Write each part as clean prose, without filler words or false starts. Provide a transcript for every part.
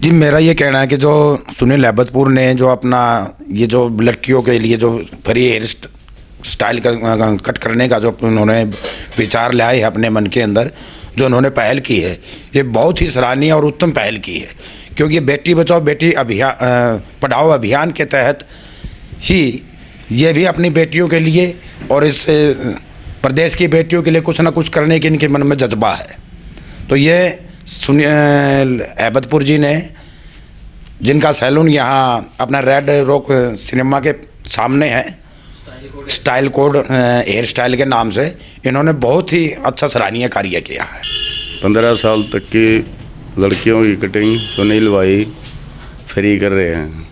जी, मेरा ये कहना है कि जो सुनील हैबतपुर ने जो अपना ये जो लड़कियों के लिए जो फ्री हेयर स्टाइल कट करने का जो उन्होंने विचार लाए है अपने मन के अंदर, जो उन्होंने पहल की है, ये बहुत ही सराहनीय और उत्तम पहल की है। क्योंकि बेटी बचाओ बेटी पढ़ाओ अभियान के तहत ही ये भी अपनी बेटियों के लिए और इस प्रदेश की बेटियों के लिए कुछ ना कुछ करने की इनके मन में जज्बा है। तो ये सुनील हैबतपुर जी ने, जिनका सैलून यहाँ अपना रेड रॉक सिनेमा के सामने है, स्टाइल कोड हेयर स्टाइल के नाम से, इन्होंने बहुत ही अच्छा सराहनीय कार्य किया है। 15 साल तक की लड़कियों की कटिंग सुनील भाई फ्री कर रहे हैं,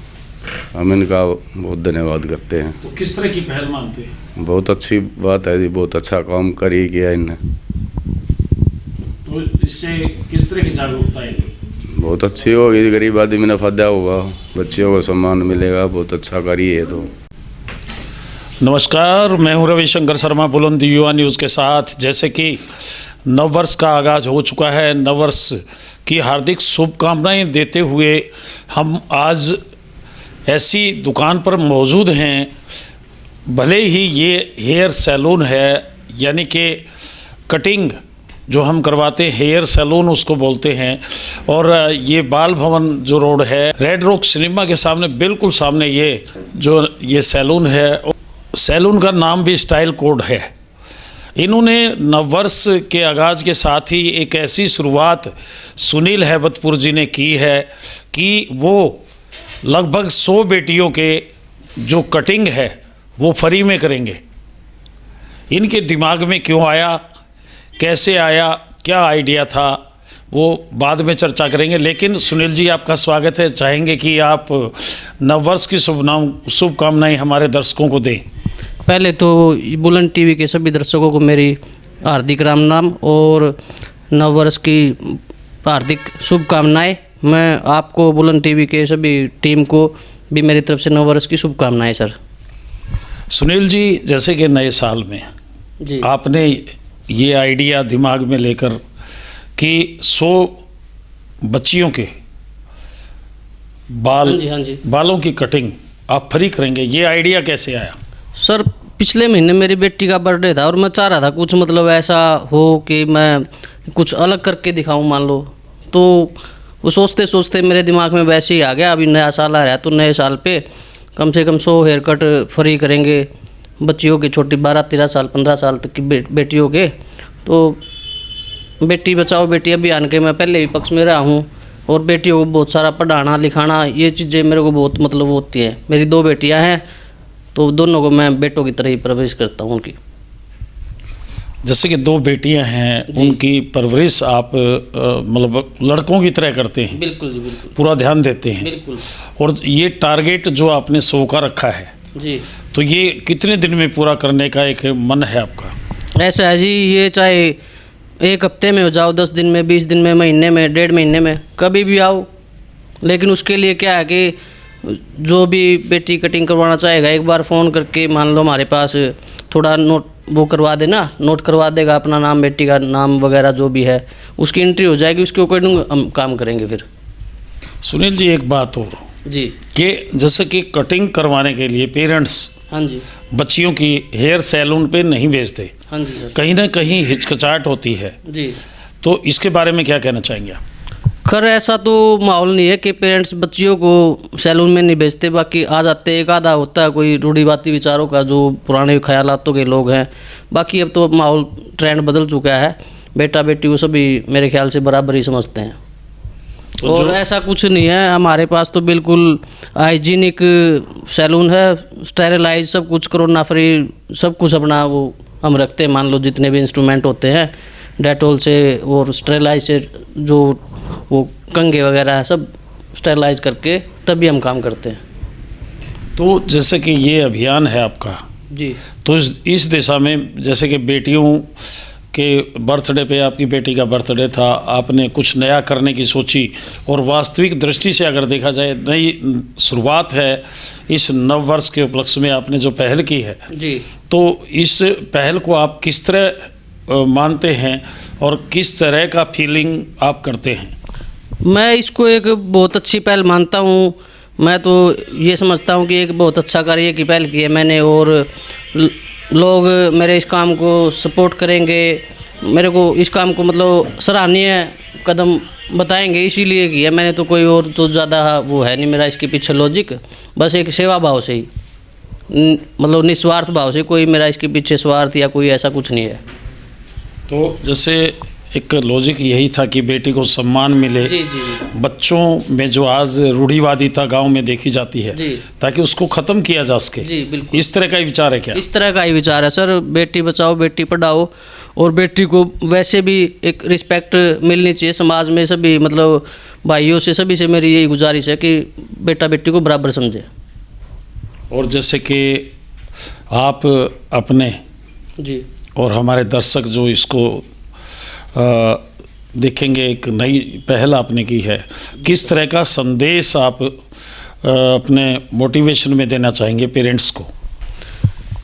हम इनका बहुत धन्यवाद करते हैं। तो किस तरह की पहल मानते हैं? बहुत अच्छी बात है जी, बहुत अच्छा काम कर ही किया इनने। तो इससे किस तरह की जागरूकता है? बहुत अच्छी होगी, गरीब आदमी में फायदा होगा, बच्चियों को सम्मान मिलेगा, बहुत अच्छा करिए। तो नमस्कार, मैं हूं रविशंकर शर्मा बुलंद युवा न्यूज़ के साथ। जैसे कि नववर्ष का आगाज़ हो चुका है, नववर्ष की हार्दिक शुभकामनाएं देते हुए हम आज ऐसी दुकान पर मौजूद हैं, भले ही ये हेयर सैलून है, यानी कि कटिंग जो हम करवाते हैं हेयर सैलून उसको बोलते हैं। और ये बाल भवन जो रोड है, रेड रॉक सिनेमा के सामने, बिल्कुल सामने ये सैलून है। सैलून का नाम भी स्टाइल कोड है। इन्होंने नववर्ष के आगाज़ के साथ ही एक ऐसी शुरुआत सुनील हैबतपुर जी ने की है कि वो लगभग 100 बेटियों के जो कटिंग है वो फ्री में करेंगे। इनके दिमाग में क्यों आया, कैसे आया, क्या आइडिया था, वो बाद में चर्चा करेंगे। लेकिन सुनील जी, आपका स्वागत है। चाहेंगे कि आप नववर्ष की शुभकामनाएं हमारे दर्शकों को दें। पहले तो बुलंद टीवी के सभी दर्शकों को मेरी हार्दिक राम नाम और नववर्ष की हार्दिक शुभकामनाएं। मैं आपको बुलंद टीवी के सभी टीम को भी मेरी तरफ से नववर्ष की शुभकामनाएं सर। सुनील जी, जैसे कि नए साल में जी आपने ये आइडिया दिमाग में लेकर कि 100 बच्चियों के हाँ जी। बालों की कटिंग आप फ्री करेंगे, ये आइडिया कैसे आया? सर, पिछले महीने मेरी बेटी का बर्थडे था और मैं चाह रहा था कुछ मतलब ऐसा हो कि मैं कुछ अलग करके दिखाऊं, मान लो। तो वो सोचते सोचते मेरे दिमाग में वैसे ही आ गया, अभी नया साल आ रहा है तो नए साल पे कम से कम 100 हेयर कट फ्री करेंगे बच्चियों की, छोटी 12-13 साल 15 साल तक की बेटियों के। तो बेटी बचाओ बेटी अभियान के मैं पहले ही पक्ष में रहा हूँ और बेटियों को बहुत सारा पढ़ाना लिखाना, ये चीज़ें मेरे को बहुत मतलब होती हैं। मेरी 2 बेटियाँ हैं तो दोनों को मैं बेटों की तरह ही परवरिश करता हूँ उनकी। जैसे कि 2 बेटियां हैं, उनकी परवरिश आप मतलब लड़कों की तरह करते हैं? बिल्कुल जी, बिल्कुल, पूरा ध्यान देते हैं। बिल्कुल। और ये टारगेट जो आपने 100 का रखा है जी, तो ये कितने दिन में पूरा करने का एक मन है आपका? ऐसा है जी, ये चाहे 1 हफ्ते में हो जाओ, 10 दिन में, 20 दिन में, महीने में, 1.5 महीने में, कभी भी आओ। लेकिन उसके लिए क्या है कि जो भी बेटी कटिंग करवाना चाहेगा एक बार फ़ोन करके, मान लो हमारे पास थोड़ा नोट वो करवा देना, नोट करवा देगा अपना नाम, बेटी का नाम वगैरह जो भी है, उसकी एंट्री हो जाएगी, उसके अकॉर्डिंग हम काम करेंगे फिर। सुनील जी, एक बात और जी, कि जैसे कि कटिंग करवाने के लिए पेरेंट्स हाँ जी, बच्चियों की हेयर सैलून पे नहीं भेजते, हाँ जी सर, कहीं ना कहीं हिचकिचाहट होती है, जी। तो इसके बारे में क्या कहना चाहेंगे आप? खैर ऐसा तो माहौल नहीं है कि पेरेंट्स बच्चियों को सैलून में नहीं भेजते, बाकी आ जाते, एक आधा होता है कोई रूढ़िवादी विचारों का जो पुराने ख्यालातों के लोग हैं। बाकी अब तो माहौल ट्रेंड बदल चुका है, बेटा बेटी को सभी मेरे ख्याल से बराबर ही समझते हैं। तो और ऐसा कुछ नहीं है, हमारे पास तो बिल्कुल हाइजीनिक सैलून है, स्टेरिलाइज सब कुछ, कोरोना फ्री सब कुछ अपना वो हम रखते हैं। मान लो जितने भी इंस्ट्रूमेंट होते हैं डेटोल से और स्टेरिलाइज से, जो वो कंघे वगैरह है सब स्टेरिलाइज करके तभी हम काम करते हैं। तो जैसे कि ये अभियान है आपका जी, तो इस दिशा में, जैसे कि बेटियों के बर्थडे पे, आपकी बेटी का बर्थडे था, आपने कुछ नया करने की सोची और वास्तविक दृष्टि से अगर देखा जाए नई शुरुआत है इस नववर्ष के उपलक्ष्य में आपने जो पहल की है जी, तो इस पहल को आप किस तरह मानते हैं और किस तरह का फीलिंग आप करते हैं? मैं इसको एक बहुत अच्छी पहल मानता हूँ। मैं तो ये समझता हूँ कि एक बहुत अच्छा कार्य की पहल की है मैंने, और लोग मेरे इस काम को सपोर्ट करेंगे, मेरे को इस काम को मतलब सराहनीय कदम बताएंगे, इसीलिए किया मैंने। तो कोई और तो ज़्यादा वो है नहीं मेरा इसके पीछे लॉजिक, बस एक सेवा भाव से ही, मतलब निस्वार्थ भाव से, कोई मेरा इसके पीछे स्वार्थ या कोई ऐसा कुछ नहीं है। तो जैसे एक लॉजिक यही था कि बेटी को सम्मान मिले, जी जी जी बच्चों में जो आज रूढ़िवादिता गांव में देखी जाती है, जी। ताकि उसको ख़त्म किया जा सके। जी बिल्कुल, इस तरह का ही विचार है क्या? इस तरह का ही विचार है सर। बेटी बचाओ बेटी पढ़ाओ, और बेटी को वैसे भी एक रिस्पेक्ट मिलनी चाहिए समाज में, सभी मतलब भाइयों से, सभी से मेरी यही गुजारिश है कि बेटा बेटी को बराबर समझे। और जैसे कि आप अपने जी और हमारे दर्शक जो इसको देखेंगे, एक नई पहल आपने की है, किस तरह का संदेश आप अपने मोटिवेशन में देना चाहेंगे पेरेंट्स को?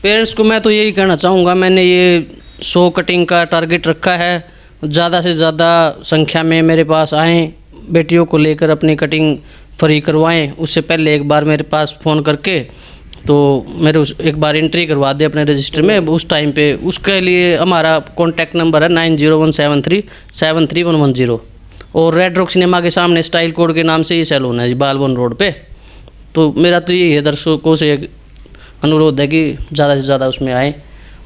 पेरेंट्स को मैं तो यही कहना चाहूँगा, मैंने ये 100 कटिंग का टारगेट रखा है। ज़्यादा से ज़्यादा संख्या में मेरे पास आएँ, बेटियों को लेकर अपनी कटिंग फ्री करवाएं। उससे पहले एक बार मेरे पास फ़ोन करके तो मेरे एक बार एंट्री करवा दे अपने रजिस्टर में उस टाइम पे। उसके लिए हमारा कॉन्टैक्ट नंबर है 9017373110, और रेड रॉक सिनेमा के सामने स्टाइल कोड के नाम से ये सैलून है जी, बालवन रोड पे। तो मेरा तो यही है दर्शकों से अनुरोध है कि ज़्यादा से ज़्यादा उसमें आए,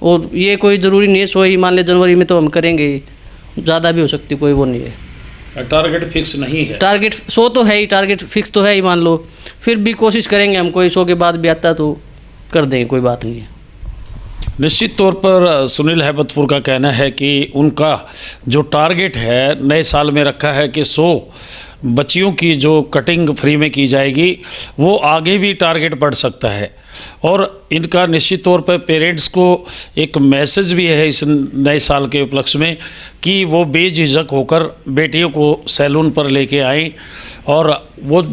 और ये कोई ज़रूरी नहीं है 100 ही मान ले जनवरी में, तो हम करेंगे ही, ज़्यादा भी हो सकती, कोई वो नहीं है। टारगेट फिक्स नहीं है? टारगेट 100 तो है ही, टारगेट फिक्स तो है ही मान लो, फिर भी कोशिश करेंगे हम, कोई 100 के बाद भी आता तो कर देंगे, कोई बात नहीं है। निश्चित तौर पर सुनील हैबतपुर का कहना है कि उनका जो टारगेट है नए साल में रखा है कि 100 बच्चियों की जो कटिंग फ्री में की जाएगी, वो आगे भी टारगेट बढ़ सकता है। और इनका निश्चित तौर पर पेरेंट्स को एक मैसेज भी है इस नए साल के उपलक्ष्य में कि वो बेझिझक होकर बेटियों को सैलून पर लेके आएँ, और वो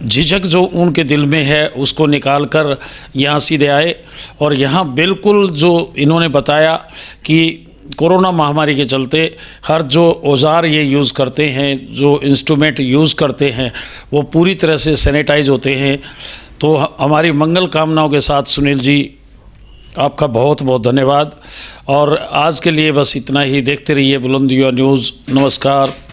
झिझक जो उनके दिल में है उसको निकाल कर यहाँ सीधे आए। और यहाँ बिल्कुल जो इन्होंने बताया कि कोरोना महामारी के चलते हर जो औजार ये यूज़ करते हैं, जो इंस्ट्रूमेंट यूज़ करते हैं, वो पूरी तरह से सैनिटाइज होते हैं। तो हमारी मंगल कामनाओं के साथ सुनील जी, आपका बहुत बहुत धन्यवाद। और आज के लिए बस इतना ही। देखते रहिए बुलंदियों न्यूज़। नमस्कार।